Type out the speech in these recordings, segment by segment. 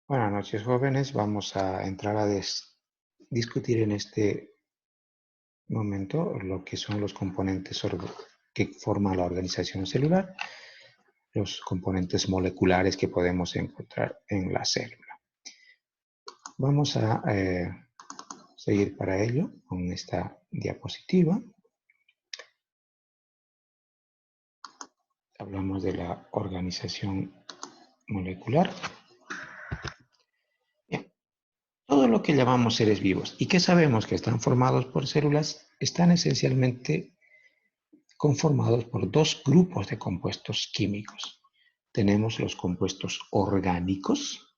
Buenas noches, jóvenes. Vamos a entrar a discutir en este momento lo que son los componentes que forman la organización celular, los componentes moleculares que podemos encontrar en la célula. Vamos a seguir para ello con esta diapositiva. Hablamos de la organización molecular. Bien. Todo lo que llamamos seres vivos y que sabemos que están formados por células están esencialmente conformados por dos grupos de compuestos químicos. Tenemos los compuestos orgánicos,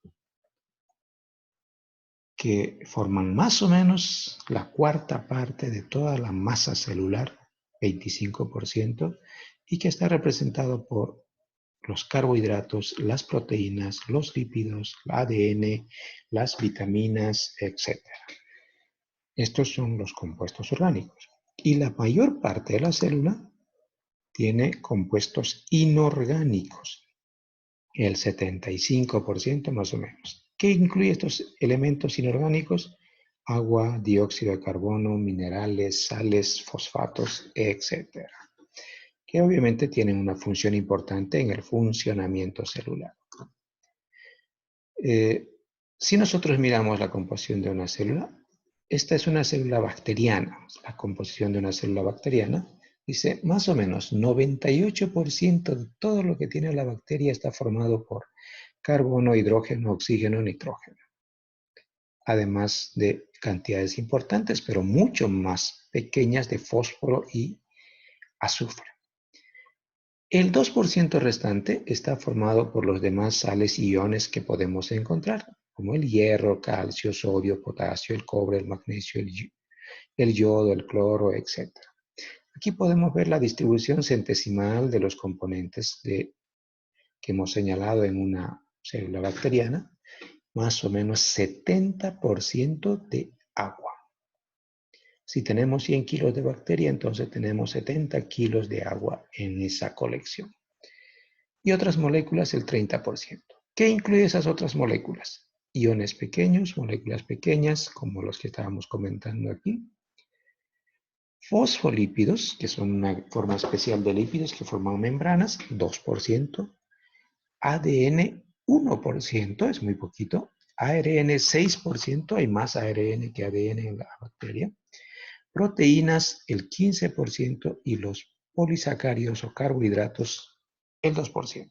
que forman más o menos la cuarta parte de toda la masa celular, 25%, y que está representado por los carbohidratos, las proteínas, los lípidos, el ADN, las vitaminas, etc. Estos son los compuestos orgánicos. Y la mayor parte de la célula tiene compuestos inorgánicos, el 75% más o menos. ¿Qué incluye estos elementos inorgánicos? Agua, dióxido de carbono, minerales, sales, fosfatos, etc. Que obviamente tienen una función importante en el funcionamiento celular. Si nosotros miramos la composición de una célula, esta es una célula bacteriana. La composición de una célula bacteriana dice más o menos 98% de todo lo que tiene la bacteria está formado por carbono, hidrógeno, oxígeno, nitrógeno. Además de cantidades importantes, pero mucho más pequeñas de fósforo y azufre. El 2% restante está formado por los demás sales y iones que podemos encontrar, como el hierro, calcio, sodio, potasio, el cobre, el magnesio, el yodo, el cloro, etc. Aquí podemos ver la distribución centesimal de los componentes que hemos señalado en una célula bacteriana, más o menos 70% de agua. Si tenemos 100 kilos de bacteria, entonces tenemos 70 kilos de agua en esa colección. Y otras moléculas el 30%. ¿Qué incluye esas otras moléculas? Iones pequeños, moléculas pequeñas, como los que estábamos comentando aquí. Fosfolípidos, que son una forma especial de lípidos que forman membranas, 2%. ADN, 1%, es muy poquito. ARN, 6%, hay más ARN que ADN en la bacteria. Proteínas, el 15%, y los polisacáridos o carbohidratos, el 2%.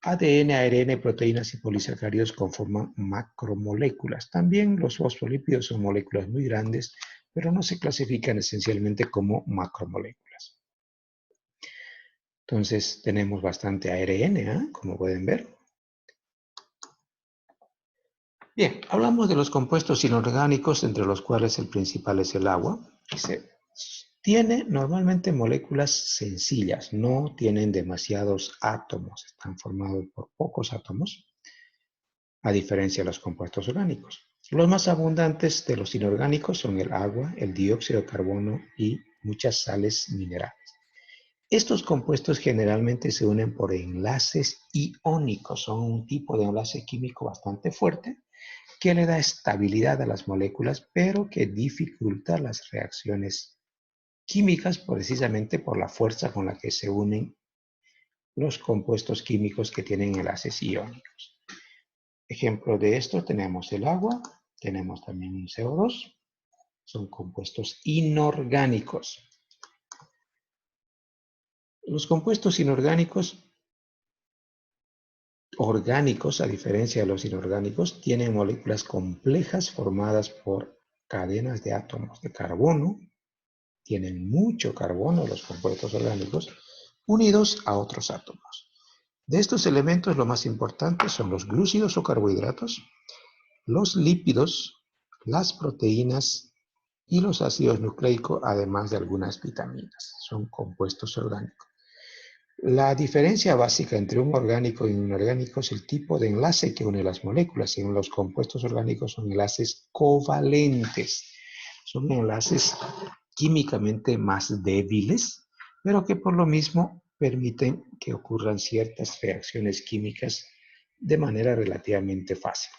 ADN, ARN, proteínas y polisacáridos conforman macromoléculas. También los fosfolípidos son moléculas muy grandes, pero no se clasifican esencialmente como macromoléculas. Entonces tenemos bastante ARN, como pueden ver. Bien, hablamos de los compuestos inorgánicos, entre los cuales el principal es el agua. Tiene normalmente moléculas sencillas, no tienen demasiados átomos, están formados por pocos átomos, a diferencia de los compuestos orgánicos. Los más abundantes de los inorgánicos son el agua, el dióxido de carbono y muchas sales minerales. Estos compuestos generalmente se unen por enlaces iónicos, son un tipo de enlace químico bastante fuerte que le da estabilidad a las moléculas, pero que dificulta las reacciones químicas precisamente por la fuerza con la que se unen los compuestos químicos que tienen enlaces iónicos. Ejemplo de esto tenemos el agua, tenemos también un CO2, son compuestos inorgánicos. Los compuestos inorgánicos, orgánicos, a diferencia de los inorgánicos, tienen moléculas complejas formadas por cadenas de átomos de carbono, tienen mucho carbono los compuestos orgánicos, unidos a otros átomos. De estos elementos, lo más importante son los glúcidos o carbohidratos, los lípidos, las proteínas y los ácidos nucleicos, además de algunas vitaminas. Son compuestos orgánicos. La diferencia básica entre un orgánico y un inorgánico es el tipo de enlace que une las moléculas. En los compuestos orgánicos son enlaces covalentes. Son enlaces químicamente más débiles, pero que por lo mismo permiten que ocurran ciertas reacciones químicas de manera relativamente fácil.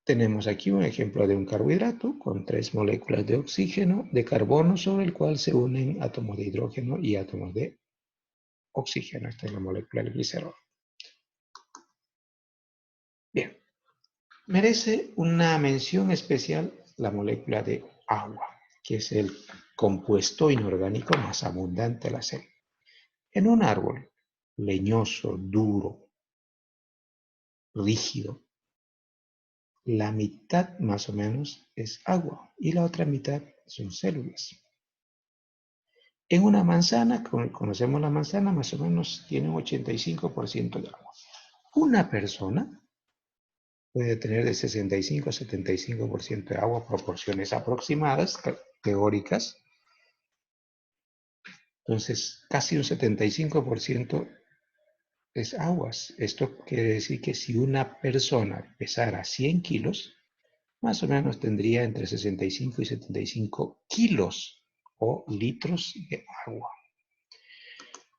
Tenemos aquí un ejemplo de un carbohidrato con 3 moléculas de oxígeno, de carbono, sobre el cual se unen átomos de hidrógeno y átomos de oxígeno. Esta es la molécula del glicerol. Bien, merece una mención especial la molécula de agua, que es el compuesto inorgánico más abundante de la célula. En un árbol leñoso, duro, rígido, la mitad más o menos es agua y la otra mitad son células. En una manzana, conocemos la manzana, más o menos tiene un 85% de agua. Una persona puede tener de 65 a 75% de agua, proporciones aproximadas, teóricas. Entonces, casi un 75% es aguas. Esto quiere decir que si una persona pesara 100 kilos, más o menos tendría entre 65 y 75 kilos o litros de agua.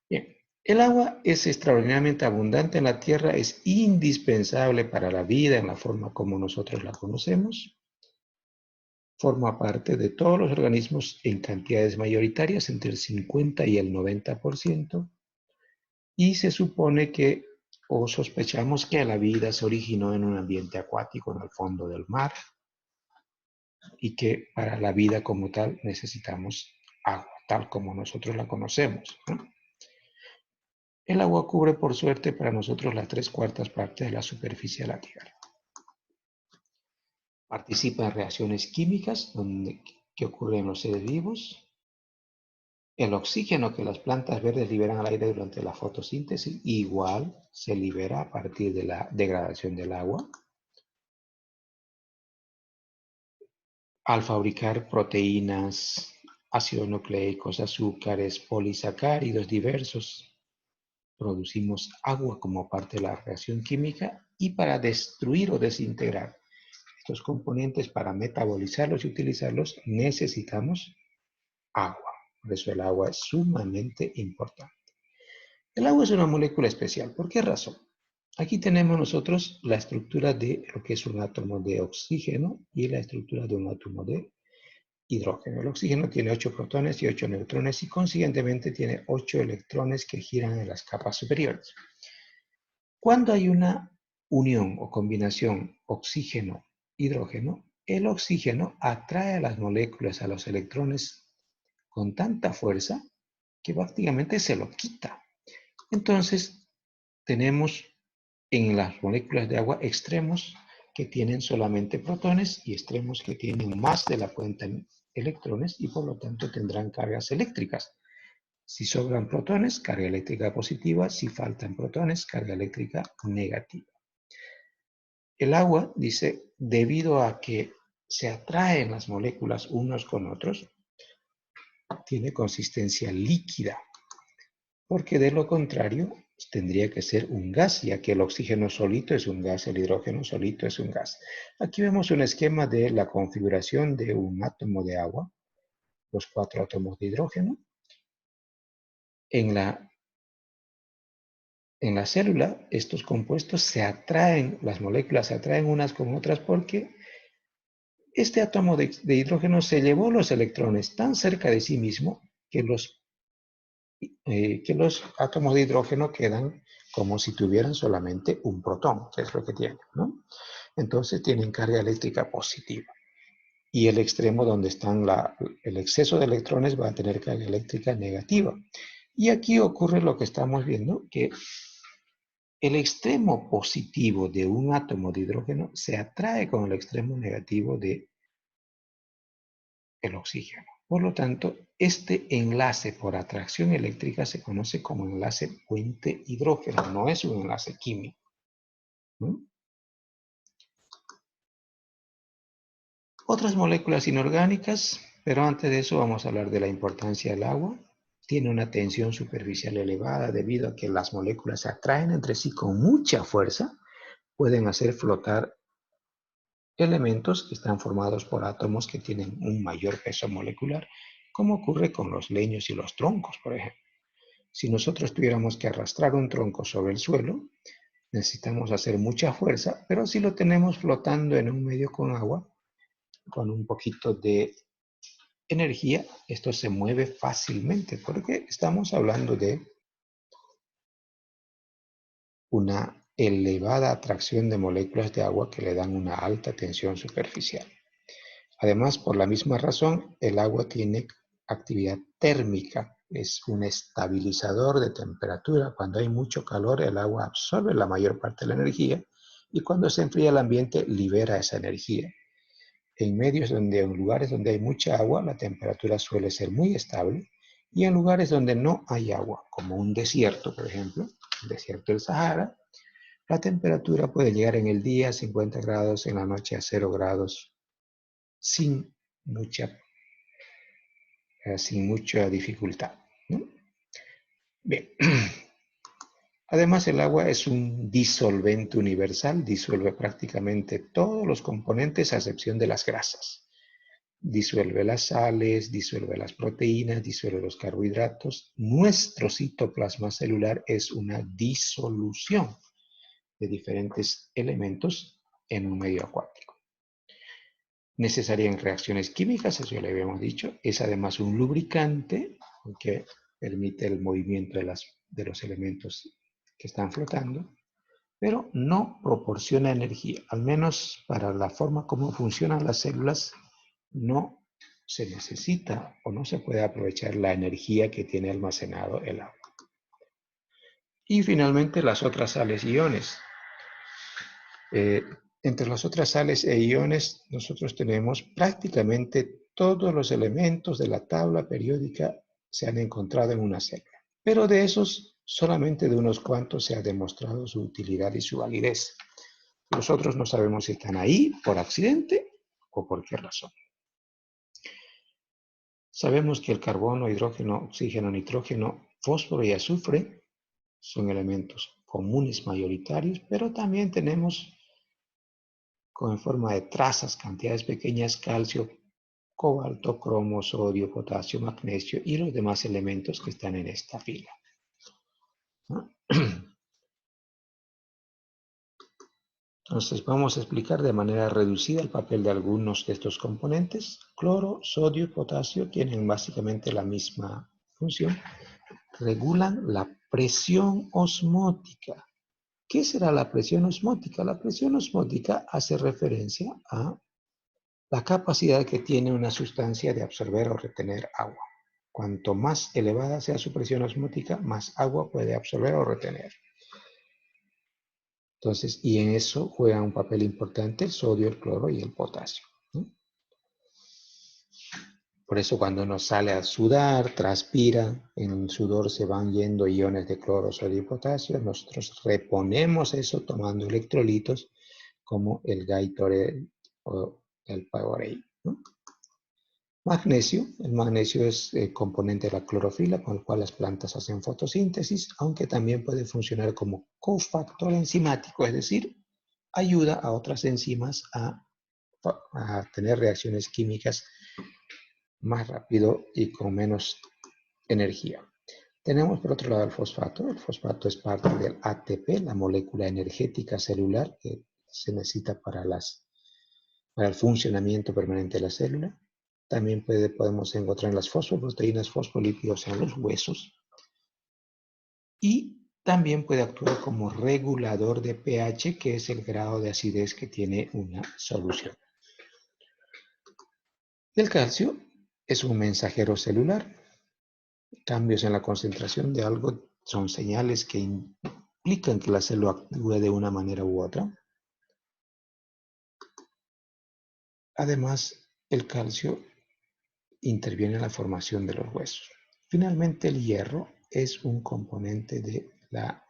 Bien, el agua es extraordinariamente abundante en la Tierra, es indispensable para la vida en la forma como nosotros la conocemos. Forma parte de todos los organismos en cantidades mayoritarias, entre el 50 y el 90%, y se supone que, o sospechamos que la vida se originó en un ambiente acuático, en el fondo del mar, y que para la vida como tal necesitamos agua, tal como nosotros la conocemos, ¿no? El agua cubre, por suerte, para nosotros las 3/4 partes de la superficie de la Tierra. Participa en reacciones químicas que ocurren en los seres vivos. El oxígeno que las plantas verdes liberan al aire durante la fotosíntesis igual se libera a partir de la degradación del agua. Al fabricar proteínas, ácidos nucleicos, azúcares, polisacáridos diversos, producimos agua como parte de la reacción química, y para destruir o desintegrar estos componentes, para metabolizarlos y utilizarlos, necesitamos agua. Por eso el agua es sumamente importante. El agua es una molécula especial. ¿Por qué razón? Aquí tenemos nosotros la estructura de lo que es un átomo de oxígeno y la estructura de un átomo de hidrógeno. El oxígeno tiene 8 protones y 8 neutrones y consiguientemente tiene 8 electrones que giran en las capas superiores. Cuando hay una unión o combinación oxígeno-hidrógeno, el oxígeno atrae a las moléculas, a los electrones, con tanta fuerza que prácticamente se lo quita. Entonces, tenemos en las moléculas de agua extremos que tienen solamente protones y extremos que tienen más de la cuenta electrones y por lo tanto tendrán cargas eléctricas. Si sobran protones, carga eléctrica positiva; si faltan protones, carga eléctrica negativa. El agua, dice, debido a que se atraen las moléculas unos con otros, tiene consistencia líquida, porque de lo contrario tendría que ser un gas, ya que el oxígeno solito es un gas, el hidrógeno solito es un gas. Aquí vemos un esquema de la configuración de un átomo de agua, los 4 átomos de hidrógeno. En la célula, estos compuestos se atraen, las moléculas se atraen unas con otras porque este átomo de hidrógeno se llevó los electrones tan cerca de sí mismo que los átomos de hidrógeno quedan como si tuvieran solamente un protón, que es lo que tienen, ¿no? Entonces tienen carga eléctrica positiva. Y el extremo donde están el exceso de electrones va a tener carga eléctrica negativa. Y aquí ocurre lo que estamos viendo, que el extremo positivo de un átomo de hidrógeno se atrae con el extremo negativo del oxígeno. Por lo tanto, este enlace por atracción eléctrica se conoce como enlace puente hidrógeno, no es un enlace químico, ¿no? Otras moléculas inorgánicas, pero antes de eso vamos a hablar de la importancia del agua. Tiene una tensión superficial elevada debido a que las moléculas se atraen entre sí con mucha fuerza. Pueden hacer flotar elementos que están formados por átomos que tienen un mayor peso molecular, como ocurre con los leños y los troncos, por ejemplo. Si nosotros tuviéramos que arrastrar un tronco sobre el suelo, necesitamos hacer mucha fuerza, pero si lo tenemos flotando en un medio con agua, con un poquito de energía, esto se mueve fácilmente, porque estamos hablando de una elevada atracción de moléculas de agua que le dan una alta tensión superficial. Además, por la misma razón, el agua tiene actividad térmica, es un estabilizador de temperatura. Cuando hay mucho calor, el agua absorbe la mayor parte de la energía y cuando se enfría el ambiente, libera esa energía. En lugares donde hay mucha agua, la temperatura suele ser muy estable y en lugares donde no hay agua, como un desierto, por ejemplo, el desierto del Sahara, la temperatura puede llegar en el día a 50 grados, en la noche a 0 grados, sin mucha, sin mucha dificultad, ¿no? Bien. Además, el agua es un disolvente universal, disuelve prácticamente todos los componentes a excepción de las grasas. Disuelve las sales, disuelve las proteínas, disuelve los carbohidratos. Nuestro citoplasma celular es una disolución de diferentes elementos en un medio acuático. Necesaria en reacciones químicas, eso ya le habíamos dicho. Es además un lubricante que permite el movimiento de los elementos que están flotando, pero no proporciona energía. Al menos para la forma como funcionan las células, no se necesita o no se puede aprovechar la energía que tiene almacenado el agua. Y finalmente las otras sales y iones. Entre las otras sales e iones, nosotros tenemos prácticamente todos los elementos de la tabla periódica se han encontrado en una célula. Pero de esos, solamente de unos cuantos se ha demostrado su utilidad y su validez. Nosotros no sabemos si están ahí por accidente o por qué razón. Sabemos que el carbono, hidrógeno, oxígeno, nitrógeno, fósforo y azufre son elementos comunes mayoritarios, pero también tenemos en forma de trazas, cantidades pequeñas, calcio, cobalto, cromo, sodio, potasio, magnesio y los demás elementos que están en esta fila, ¿no? Entonces vamos a explicar de manera reducida el papel de algunos de estos componentes. Cloro, sodio y potasio tienen básicamente la misma función. Regulan la presión osmótica. ¿Qué será la presión osmótica? La presión osmótica hace referencia a la capacidad que tiene una sustancia de absorber o retener agua. Cuanto más elevada sea su presión osmótica, más agua puede absorber o retener. Entonces, y en eso juega un papel importante el sodio, el cloro y el potasio, ¿no? Por eso cuando uno sale a sudar, transpira, en el sudor se van yendo iones de cloro, sodio y potasio. Nosotros reponemos eso tomando electrolitos como el Gatorade o el Powerade, ¿no? Magnesio. El magnesio es componente de la clorofila con el cual las plantas hacen fotosíntesis, aunque también puede funcionar como cofactor enzimático, es decir, ayuda a otras enzimas a tener reacciones químicas más rápido y con menos energía. Tenemos por otro lado el fosfato. El fosfato es parte del ATP, la molécula energética celular que se necesita para el funcionamiento permanente de la célula. También podemos encontrar en las fosfoproteínas, fosfolípidos en los huesos. Y también puede actuar como regulador de pH, que es el grado de acidez que tiene una solución. El calcio es un mensajero celular. Cambios en la concentración de algo son señales que implican que la célula actúe de una manera u otra. Además, el calcio interviene en la formación de los huesos. Finalmente, el hierro es un componente de la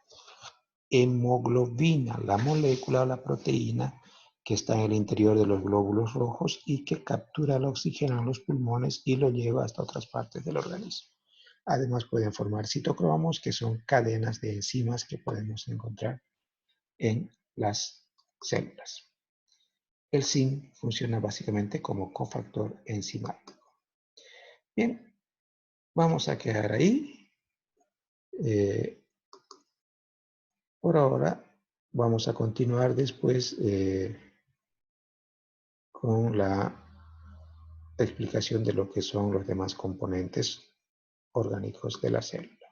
hemoglobina, la molécula o la proteína que está en el interior de los glóbulos rojos y que captura el oxígeno en los pulmones y lo lleva hasta otras partes del organismo. Además, pueden formar citocromos, que son cadenas de enzimas que podemos encontrar en las células. El zinc funciona básicamente como cofactor enzimático. Bien, vamos a quedar ahí. Por ahora vamos a continuar después con la explicación de lo que son los demás componentes orgánicos de la célula.